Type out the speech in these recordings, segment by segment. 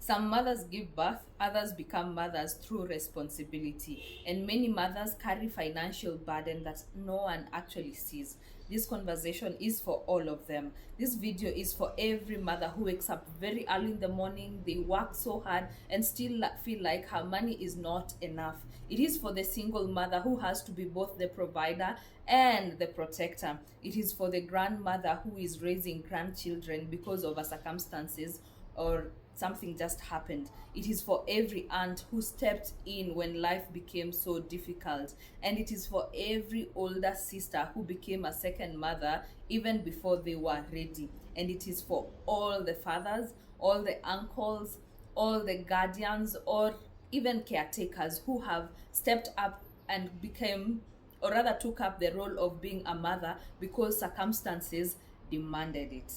Some mothers give birth, others become mothers through responsibility, and many mothers carry financial burden that no one actually sees. This conversation is for all of them. This video is for every mother who wakes up very early in the morning, they work so hard and still feel like her money is not enough. It is for the single mother who has to be both the provider and the protector. It is for the grandmother who is raising grandchildren because of her circumstances or something just happened. It is for every aunt who stepped in when life became so difficult. And it is for every older sister who became a second mother even before they were ready. And it is for all the fathers, all the uncles, all the guardians, or even caretakers who have stepped up and became, or rather took up the role of being a mother because circumstances demanded it.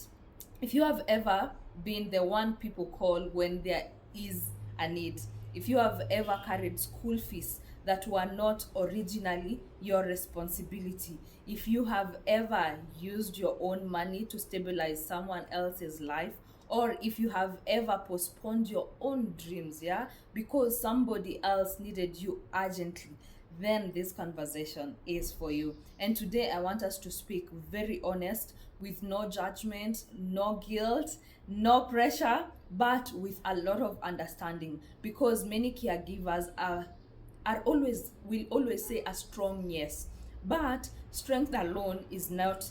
If you have ever been the one people call when there is a need, if you have ever carried school fees that were not originally your responsibility, if you have ever used your own money to stabilize someone else's life, or if you have ever postponed your own dreams, yeah, because somebody else needed you urgently, then this conversation is for you. And today I want us to speak very honest, with no judgment, no guilt, no pressure, but with a lot of understanding, because many caregivers are always will always say a strong yes, but strength alone is not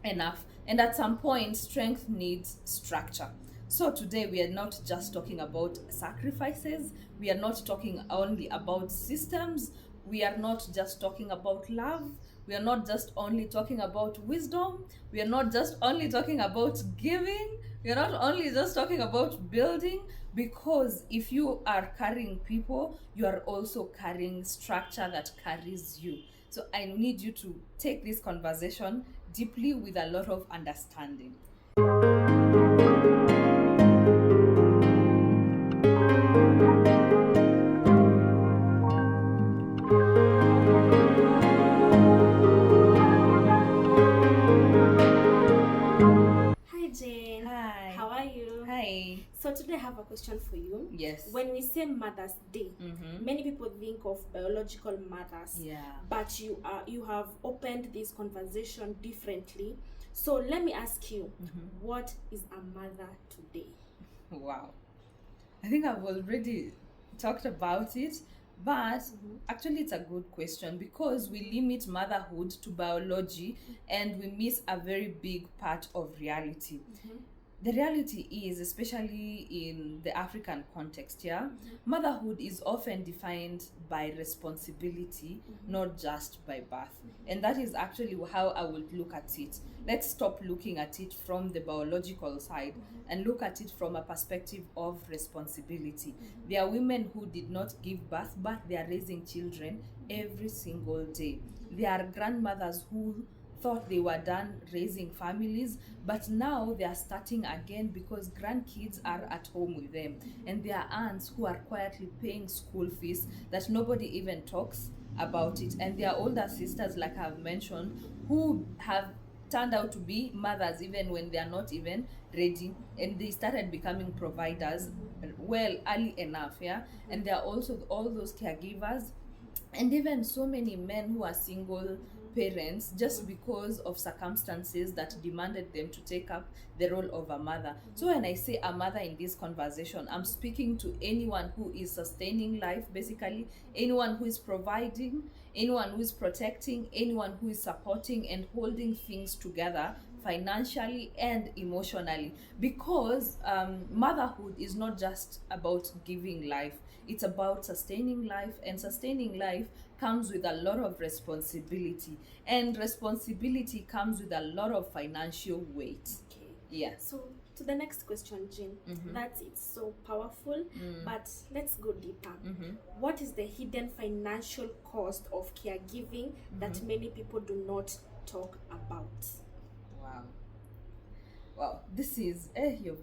enough, and at some point strength needs structure. So today we are not just talking about sacrifices, we are not talking only about systems, we are not just talking about love, we are not just only talking about wisdom, we are not just only talking about giving, we are not only just talking about building, because if you are carrying people, you are also carrying structure that carries you. So I need you to take this conversation deeply with a lot of understanding. Hi Jane. Hi. How are you? Hi. So today I have a question for you. Yes. When we say Mother's Day, Mm-hmm. many people think of biological mothers. Yeah. But you have opened this conversation differently. So let me ask you, what is a mother today? Wow. I think I've already talked about it, but actually it's a good question, because we limit motherhood to biology and we miss a very big part of reality. The reality is, especially in the African context, yeah, motherhood is often defined by responsibility, not just by birth. And that is actually how I would look at it. Let's stop looking at it from the biological side and look at it from a perspective of responsibility. There are women who did not give birth, but they are raising children every single day. There are grandmothers who thought they were done raising families, but now they are starting again because grandkids are at home with them, and there are aunts who are quietly paying school fees that nobody even talks about it, and there are older sisters, like I've mentioned, who have turned out to be mothers even when they are not even ready, and they started becoming providers well early enough, yeah. And there are also all those caregivers, and even so many men who are single parents just because of circumstances that demanded them to take up the role of a mother. So when I say a mother in this conversation, I'm speaking to anyone who is sustaining life, basically anyone who is providing, anyone who is protecting, anyone who is supporting and holding things together financially and emotionally, because motherhood is not just about giving life, it's about sustaining life, and sustaining life comes with a lot of responsibility, and responsibility comes with a lot of financial weight. Okay. Yeah. So to the next question, Jane. That's it's so powerful, but let's go deeper. What is the hidden financial cost of caregiving that many people do not talk about? Wow. Wow, this is you've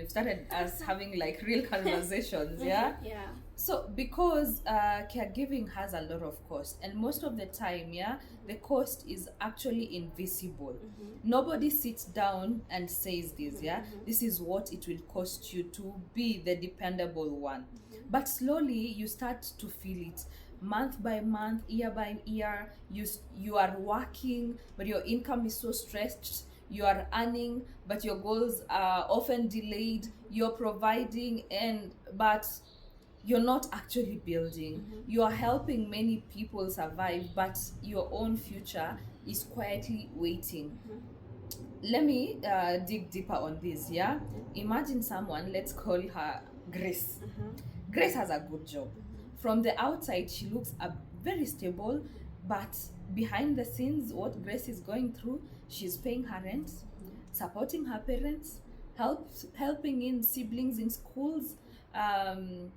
started us having like real conversations, yeah. Yeah. So because caregiving has a lot of cost, and most of the time, yeah, the cost is actually invisible. Nobody sits down and says this, yeah, this is what it will cost you to be the dependable one. But slowly you start to feel it, month by month, year by year. You are working, but your income is so stretched. You are earning, but your goals are often delayed. You're providing, and but you're not actually building. You are helping many people survive, but your own future is quietly waiting. Let me dig deeper on this, yeah. Imagine someone, let's call her Grace. Grace has a good job. From the outside, she looks very stable, but behind the scenes, what Grace is going through, she's paying her rent, supporting her parents, helping in siblings in schools, um,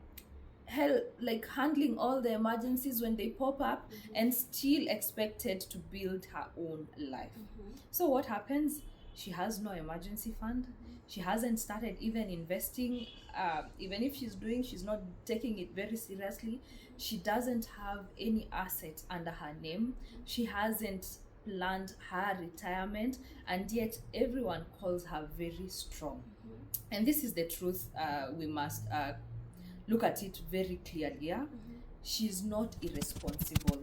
like handling all the emergencies when they pop up, and still expected to build her own life. So what happens? She has no emergency fund. She hasn't started even investing. Even if she's not taking it very seriously. She doesn't have any assets under her name. She hasn't planned her retirement, and yet everyone calls her very strong. And this is the truth. We must look at it very clearly, yeah? She's not irresponsible.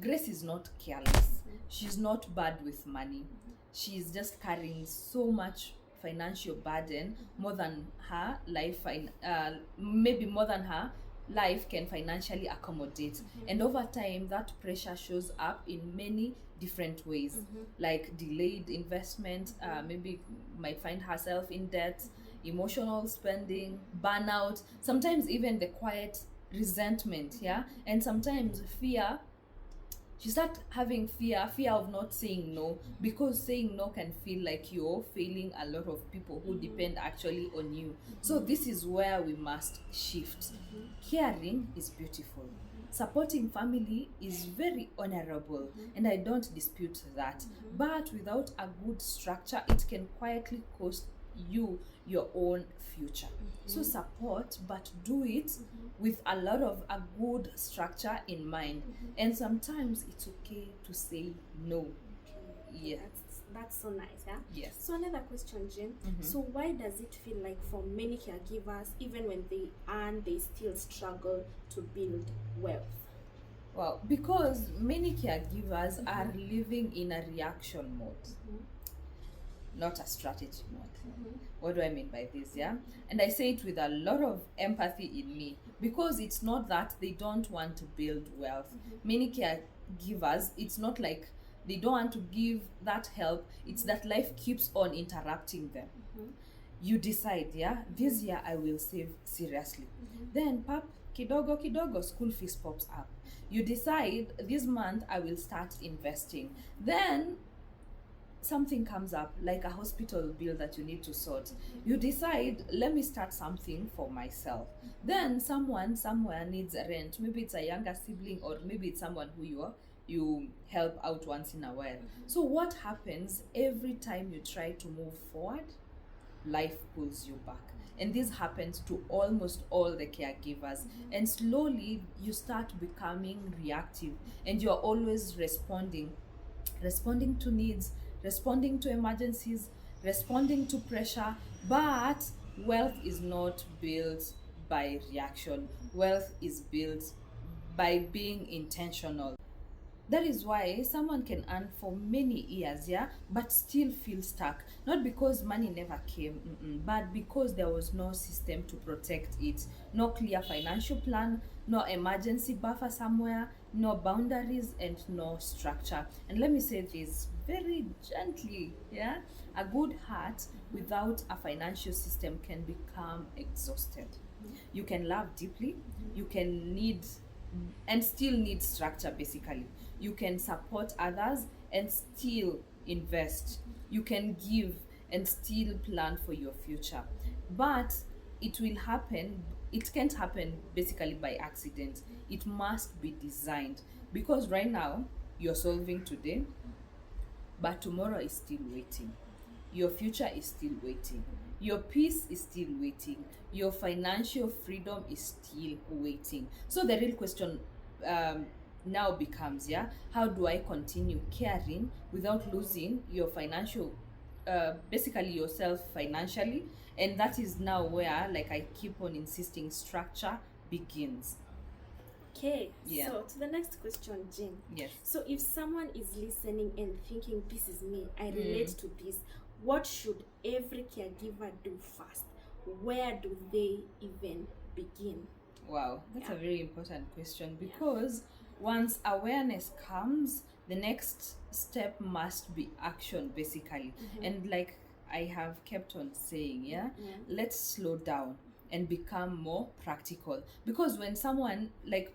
Grace is not careless. She's not bad with money. She's just carrying so much financial burden, more than her life, maybe more than her life can financially accommodate. And over time, that pressure shows up in many different ways, like delayed investment, maybe might find herself in debt, emotional spending, burnout, sometimes even the quiet resentment, yeah, and sometimes fear. She start having fear of not saying no, because saying no can feel like you're failing a lot of people who depend actually on you. So this is where we must shift. Caring is beautiful. Supporting family is very honorable, and I don't dispute that. But without a good structure, it can quietly cost you your own future. So support, but do it with a lot of a good structure in mind. And sometimes it's okay to say no. Yeah. That's so nice, yeah. Yes. So another question, Jane. So why does it feel like for many caregivers, even when they earn, they still struggle to build wealth? Well, because many caregivers are living in a reaction mode, not a strategy mode. What do I mean by this? Yeah, and I say it with a lot of empathy in me, because it's not that they don't want to build wealth. Many caregivers, it's not like they don't want to give that help, it's that life keeps on interrupting them. You decide, yeah, this year I will save seriously. Then pap, kidogo kidogo, school fees pops up. You decide, this month I will start investing. Then something comes up, like a hospital bill that you need to sort. You decide, let me start something for myself. Then someone somewhere needs a rent. Maybe it's a younger sibling, or maybe it's someone who you help out once in a while. So what happens every time you try to move forward? Life pulls you back. And this happens to almost all the caregivers. And slowly you start becoming reactive, and you're always responding to needs, responding to emergencies, responding to pressure. But wealth is not built by reaction. Wealth is built by being intentional. That is why someone can earn for many years, yeah, but still feel stuck. Not because money never came, but because there was no system to protect it. No clear financial plan, no emergency buffer somewhere, no boundaries, and no structure. And let me say this very gently, yeah, a good heart without a financial system can become exhausted. You can love deeply, you can need and still need structure. Basically, you can support others and still invest. You can give and still plan for your future. But it can't happen basically by accident. It must be designed, because right now you're solving today, but tomorrow is still waiting. your future is still waiting. Your peace is still waiting. Your financial freedom is still waiting. So the real question now becomes, how do I continue caring without losing your financial, basically yourself financially? And that is now where, like I keep on insisting, structure begins. Okay, Yeah. so to the next question, Jane. Yes. So if someone is listening and thinking, this is me, I relate to this, what should every caregiver do first? Where do they even begin? Wow, that's a very important question, because once awareness comes, the next step must be action, basically. And like I have kept on saying, let's slow down and become more practical. Because when someone, like,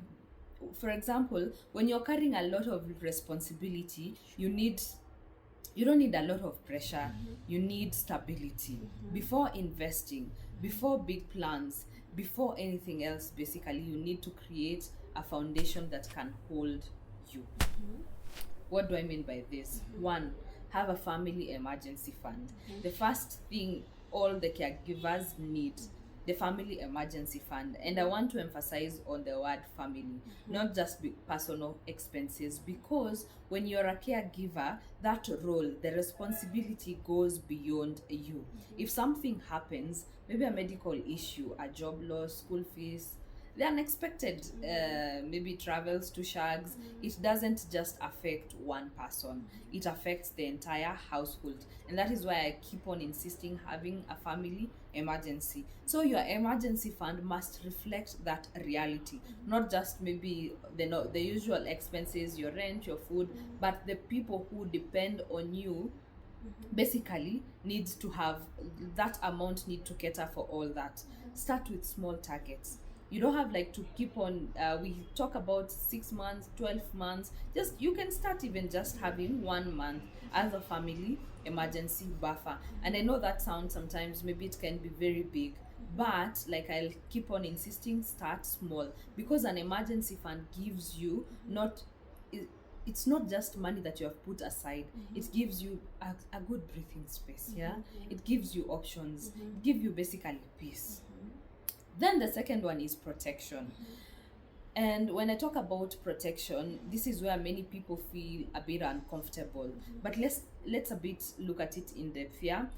for example, when you're carrying a lot of responsibility, you don't need a lot of pressure. You need stability. Before investing, before big plans, before anything else, basically, you need to create a foundation that can hold you. What do I mean by this? One, have a family emergency fund. The first thing all the caregivers need, the family emergency fund. And I want to emphasize on the word family, not just personal expenses, because when you're a caregiver, that role, the responsibility goes beyond you. If something happens, maybe a medical issue, a job loss, school fees, the unexpected, maybe travels to shags, it doesn't just affect one person, it affects the entire household. And that is why I keep on insisting having a family emergency. So your emergency fund must reflect that reality, not just maybe the usual expenses, your rent, your food, but the people who depend on you basically needs to have that amount, need to cater for all that. Start with small targets. You don't have like to keep on, we talk about 6 months, 12 months, just you can start even just having 1 month as a family emergency buffer. And I know that sounds sometimes, maybe it can be very big, but like I'll keep on insisting, start small, because an emergency fund gives you it's not just money that you have put aside. It gives you a good breathing space. It gives you options. It gives you basically peace. Then the second one is protection. And when I talk about protection, this is where many people feel a bit uncomfortable. But let's a bit look at it in depth here.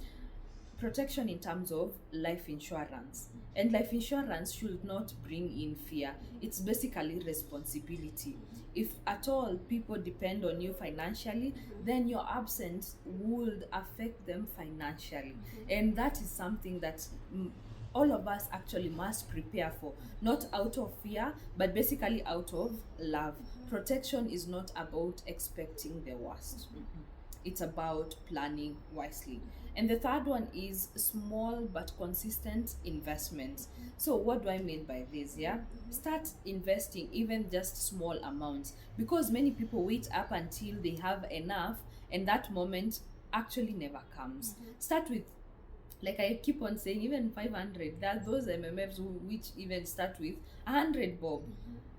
Protection in terms of life insurance. And life insurance should not bring in fear. It's basically responsibility. If at all people depend on you financially, then your absence would affect them financially. And that is something that all of us actually must prepare for, not out of fear, but basically out of love. Protection is not about expecting the worst. It's about planning wisely. And the third one is small but consistent investments. So what do I mean by this? Start investing even just small amounts, because many people wait up until they have enough, and that moment actually never comes. Start with, like I keep on saying, even 500. There are those MMFs which even start with 100 bob,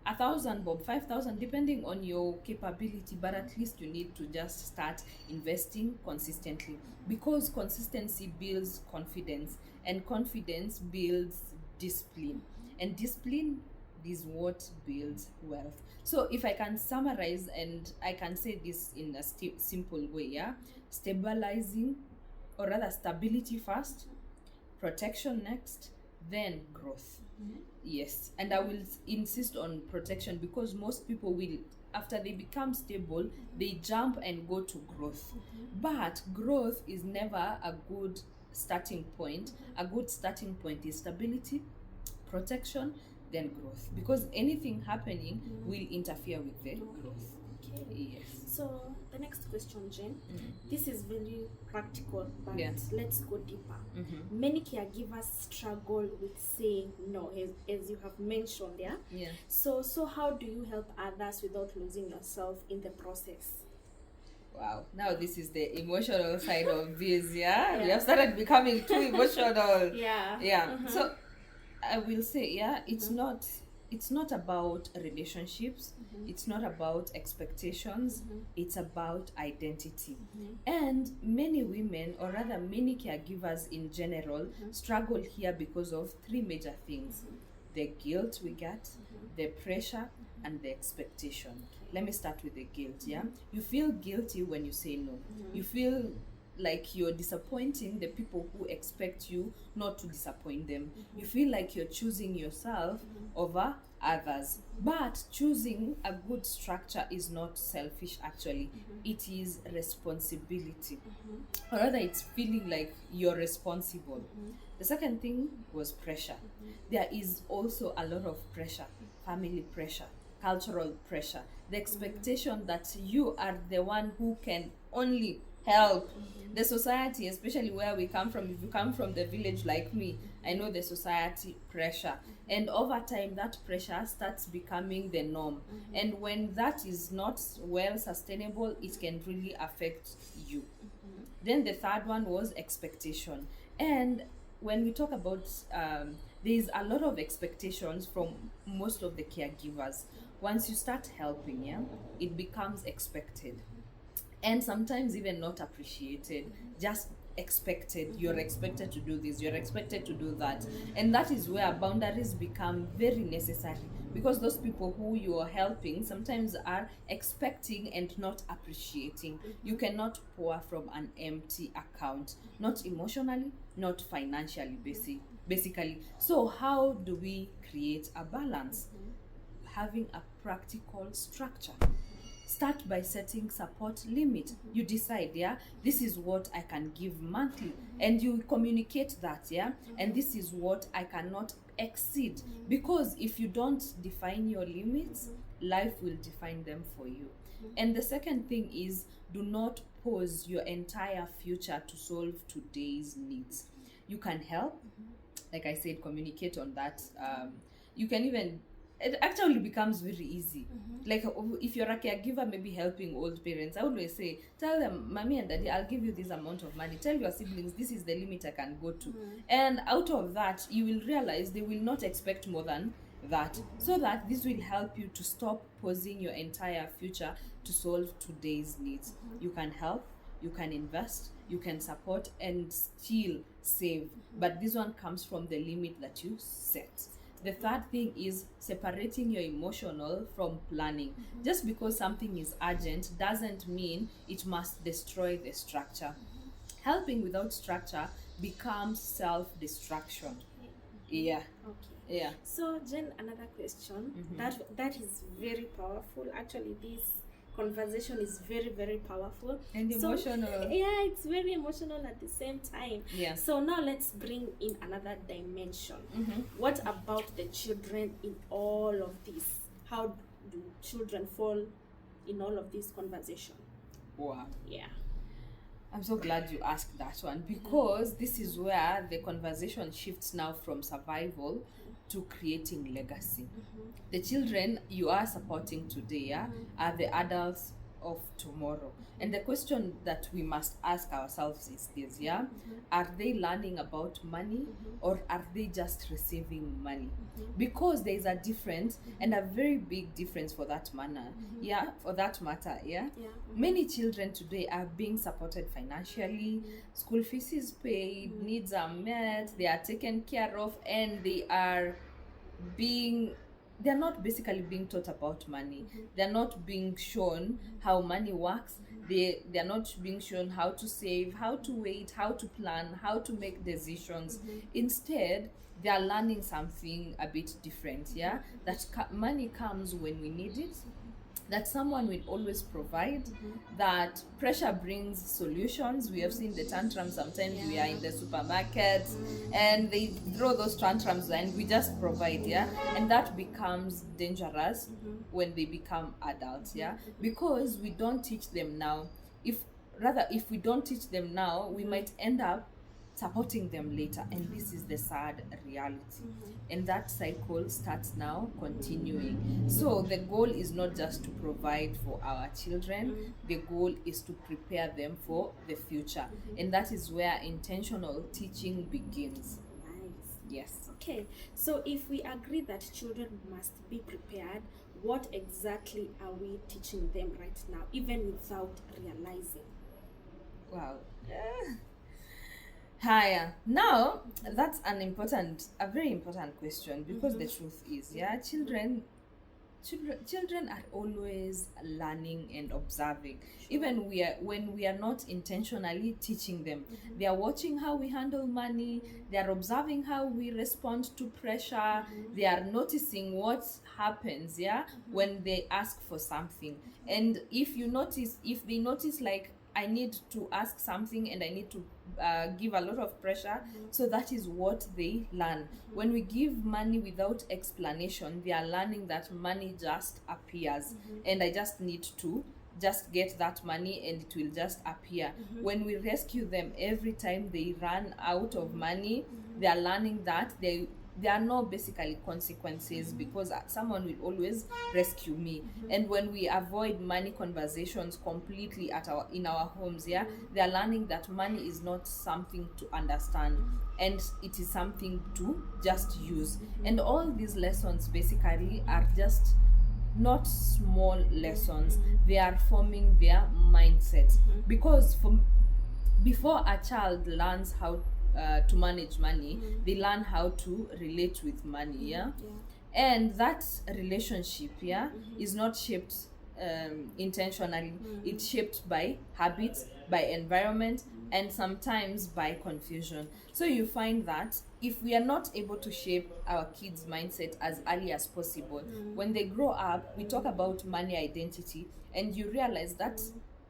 1,000 bob, 5,000, depending on your capability. But at least you need to just start investing consistently, because consistency builds confidence, and confidence builds discipline, and discipline is what builds wealth. So if I can summarize, and I can say this in a simple way, stabilizing, or rather stability first, protection next, then growth. Yes, and I will insist on protection, because most people will, after they become stable, they jump and go to growth. But growth is never a good starting point. A good starting point is stability, protection, then growth, because anything happening will interfere with the growth. Yes. So the next question, Jen, this is very practical, but let's go deeper. Many caregivers struggle with saying no, as you have mentioned. So how do you help others without losing yourself in the process? Wow, now this is the emotional side of this. We have started becoming too emotional. So I will say, it's not it's not about relationships, it's not about expectations, it's about identity. And many women, or rather many caregivers in general, struggle here because of three major things: the guilt we get, the pressure, and the expectation. Let me start with the guilt. You feel guilty when you say no. You feel like you're disappointing the people who expect you not to disappoint them. You feel like you're choosing yourself over others. But choosing a good structure is not selfish, actually. It is responsibility. Or rather, it's feeling like you're responsible. The second thing was pressure. There is also a lot of pressure: family pressure, cultural pressure, the expectation that you are the one who can only help. The society, especially where we come from, if you come from the village like me, I know the society pressure. And over time, that pressure starts becoming the norm. And when that is not well sustainable, it can really affect you. Then the third one was expectation. And when we talk about, there is a lot of expectations from most of the caregivers. Once you start helping, it becomes expected. And sometimes even not appreciated, just expected. You're expected to do this, you're expected to do that. And that is where boundaries become very necessary, because those people who you are helping sometimes are expecting and not appreciating. You cannot pour from an empty account, not emotionally, not financially, basically. So how do we create a balance? Having a practical structure. Start by setting support limit. You decide, this is what I can give monthly, and you communicate that, and this is what I cannot exceed. Because if you don't define your limits, life will define them for you. And the second thing is, do not pose your entire future to solve today's needs. You can help, like I said, communicate on that. You can even, it actually becomes very easy. Like if you're a caregiver, maybe helping old parents, I always say, tell them, mommy and daddy, I'll give you this amount of money. Tell your siblings, this is the limit I can go to. And out of that, you will realize they will not expect more than that. So that this will help you to stop posing your entire future to solve today's needs. You can help, you can invest, you can support, and still save. But this one comes from the limit that you set. The third thing is separating your emotional from planning. Just because something is urgent doesn't mean it must destroy the structure. Helping without structure becomes self-destruction. Yeah. Okay. Yeah. So, Jen, another question. That is very powerful. Actually, this conversation is very, very powerful and emotional. It's very emotional at the same time. So now let's bring in another dimension. What about the children in all of this? How do children fall in all of this conversation? Wow. I'm so glad you asked that one, because this is where the conversation shifts now from survival to creating legacy. The children you are supporting today are the adults of tomorrow. And the question that we must ask ourselves is this, are they learning about money, or are they just receiving money? Because there is a difference, and a very big difference for that matter. Many children today are being supported financially, school fees is paid, needs are met, they are taken care of, and they're not basically being taught about money. They're not being shown how money works. They're not being shown how to save, how to wait, how to plan, how to make decisions. Instead, they are learning something a bit different, that money comes when we need it, that someone will always provide, that pressure brings solutions. We have seen the tantrums. Sometimes we are in the supermarket and they throw those tantrums and we just provide, and that becomes dangerous when they become adults, because we don't teach them now. If we don't teach them now, we might end up supporting them later, and this is the sad reality. And that cycle starts now continuing. So the goal is not just to provide for our children, the goal is to prepare them for the future. And that is where intentional teaching begins. Nice. Yes. Okay, so if we agree that children must be prepared, what exactly are we teaching them right now, even without realizing? Wow. Higher. Now, that's a very important question, because the truth is, children are always learning and observing. Even when we are not intentionally teaching them, they are watching how we handle money, they are observing how we respond to pressure, they are noticing what happens when they ask for something. And if they notice, like, I need to ask something and I need to give a lot of pressure, so that is what they learn. When we give money without explanation, they are learning that money just appears, and I just need to just get that money and it will just appear. When we rescue them every time they run out of money, they are learning that there are no basically consequences, because someone will always rescue me. And when we avoid money conversations completely in our homes, they are learning that money is not something to understand, and it is something to just use. And all these lessons basically are just not small lessons. They are forming their mindset, because before a child learns how to manage money, they learn how to relate with money. And that relationship is not shaped intentionally. It's shaped by habits, by environment, and sometimes by confusion. So you find that if we are not able to shape our kids' mindset as early as possible, when they grow up, we talk about money identity, and you realize that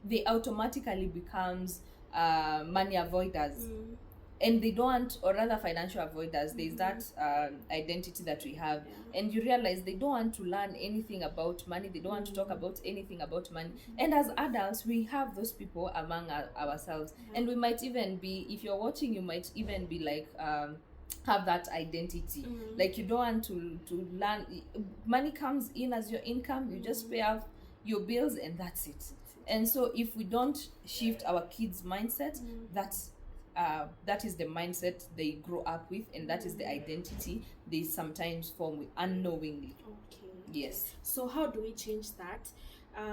they automatically becomes money avoiders. And they don't, or rather financial avoiders. There's that identity that we have, and you realize they don't want to learn anything about money, they don't want to talk about anything about money. And as adults, we have those people among ourselves, and we might even be, if you're watching, you might even be like have that identity. Like, you don't want to learn. Money comes in as your income, you just pay off your bills, and that's it. And so if we don't shift our kids' mindset, that is the mindset they grow up with, and that is the identity they sometimes form with unknowingly. Okay. Yes. So how do we change that?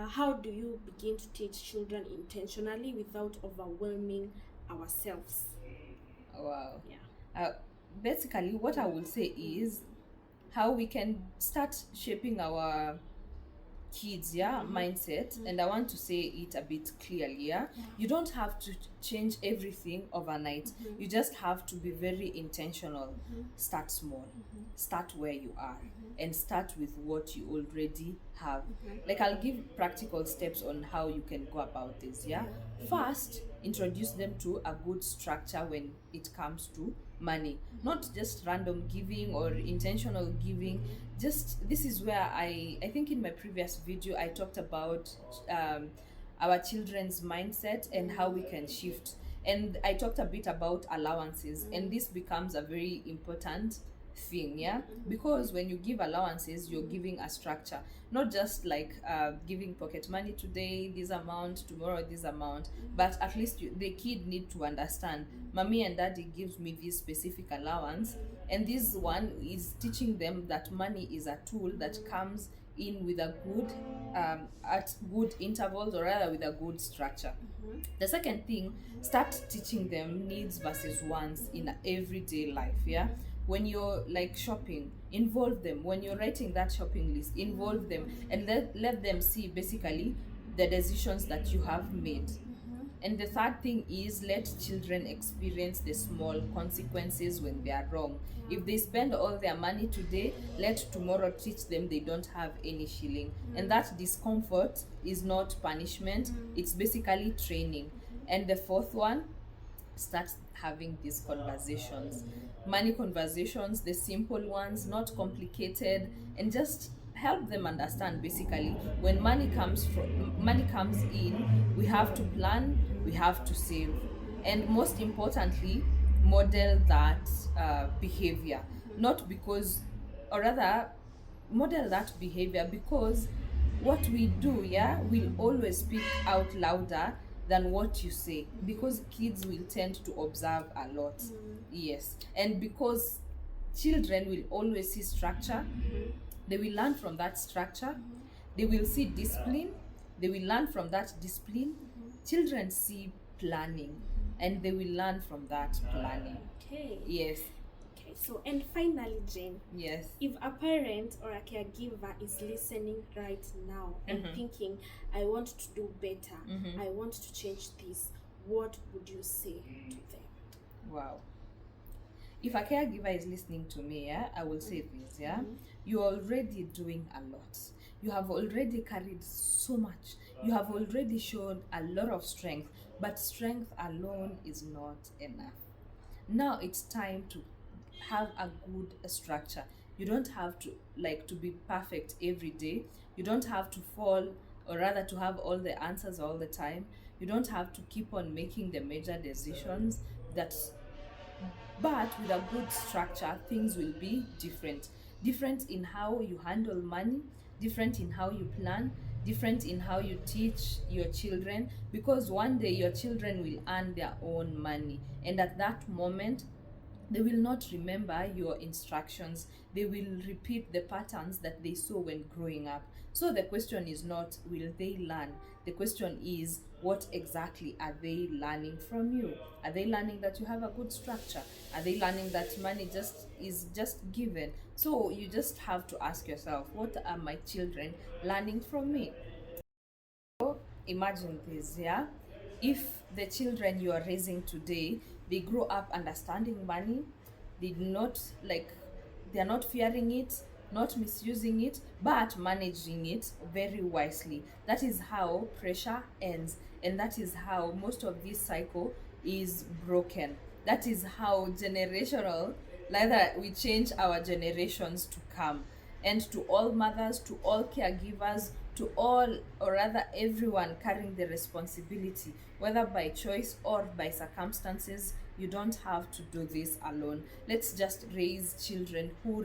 How do you begin to teach children intentionally without overwhelming ourselves? Wow. Yeah. Basically, what I will say is how we can start shaping our kids mindset. And I want to say it a bit clearly. You don't have to change everything overnight. You just have to be very intentional. Start small, start where you are, and start with what you already have. Like, I'll give practical steps on how you can go about this. First, introduce them to a good structure when it comes to money, not just random giving or intentional giving. Just, this is where I think in my previous video I talked about our children's mindset and how we can shift, and I talked a bit about allowances, and this becomes a very important thing, because when you give allowances, you're giving a structure, not just like giving pocket money today, this amount, tomorrow this amount, but at least the kid need to understand, mommy and daddy gives me this specific allowance, and this one is teaching them that money is a tool that comes in with a good at good intervals, or rather with a good structure. The second thing, start teaching them needs versus wants in everyday life. When you're like shopping, involve them. When you're writing that shopping list, involve them, and let them see basically the decisions that you have made. And the third thing is, let children experience the small consequences when they are wrong. If they spend all their money today, let tomorrow teach them they don't have any shilling. And that discomfort is not punishment, it's basically training. And the fourth one, start having these conversations. Money conversations, the simple ones, not complicated, and just help them understand basically when money comes in, we have to plan, we have to save, and most importantly, model that behavior. Not because, or rather, model that behavior, because what we do will always speak out louder than what you say, because kids will tend to observe a lot. Yes. And because children will always see structure. They will learn from that structure. They will see discipline. They will learn from that discipline. Children see planning, and they will learn from that planning. Okay. Yes. Okay. So, and finally, Jane. Yes. If a parent or a caregiver is listening right now and thinking, I want to do better, I want to change this, what would you say to them? Wow. If a caregiver is listening to me, I will say this, you're already doing a lot. You have already carried so much. You have already shown a lot of strength, but strength alone is not enough. Now it's time to have a good structure. You don't have to to be perfect every day. You don't have to fall, or rather to have all the answers all the time. You don't have to keep on making the major decisions but with a good structure, things will be different. Different in how you handle money, different in how you plan, different in how you teach your children, because one day your children will earn their own money, and at that moment they will not remember your instructions. They will repeat the patterns that they saw when growing up. So the question is not will they learn? The question is, what exactly are they learning from you? Are they learning that you have a good structure? Are they learning that money is just given? So you just have to ask yourself, what are my children learning from me? So imagine this, if the children you are raising today, they grow up understanding money, they are not fearing it, not misusing it, but managing it very wisely. That is how pressure ends, and that is how most of this cycle is broken. That is how generational, we change our generations to come. And to all mothers, to all caregivers, to all, or rather everyone carrying the responsibility, whether by choice or by circumstances, you don't have to do this alone. Let's just raise children who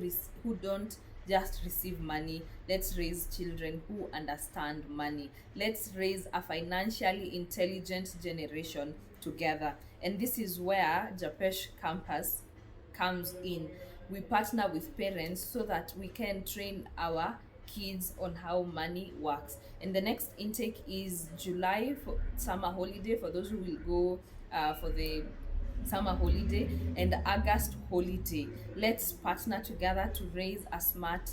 don't just receive money. Let's raise children who understand money. Let's raise a financially intelligent generation together. And this is where Japesh Campus comes in. We partner with parents so that we can train our kids on how money works. And the next intake is July for summer holiday, for those who will go for the summer holiday, and August holiday. Let's partner together to raise a smart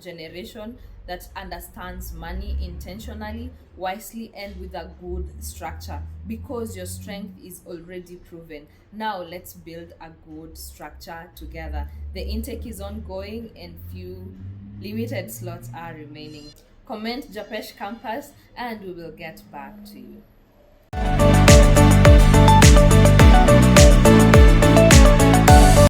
generation that understands money intentionally, wisely, and with a good structure, because your strength is already proven. Now let's build a good structure together. The intake is ongoing and few limited slots are remaining. Comment Japesh Campus and we will get back to you.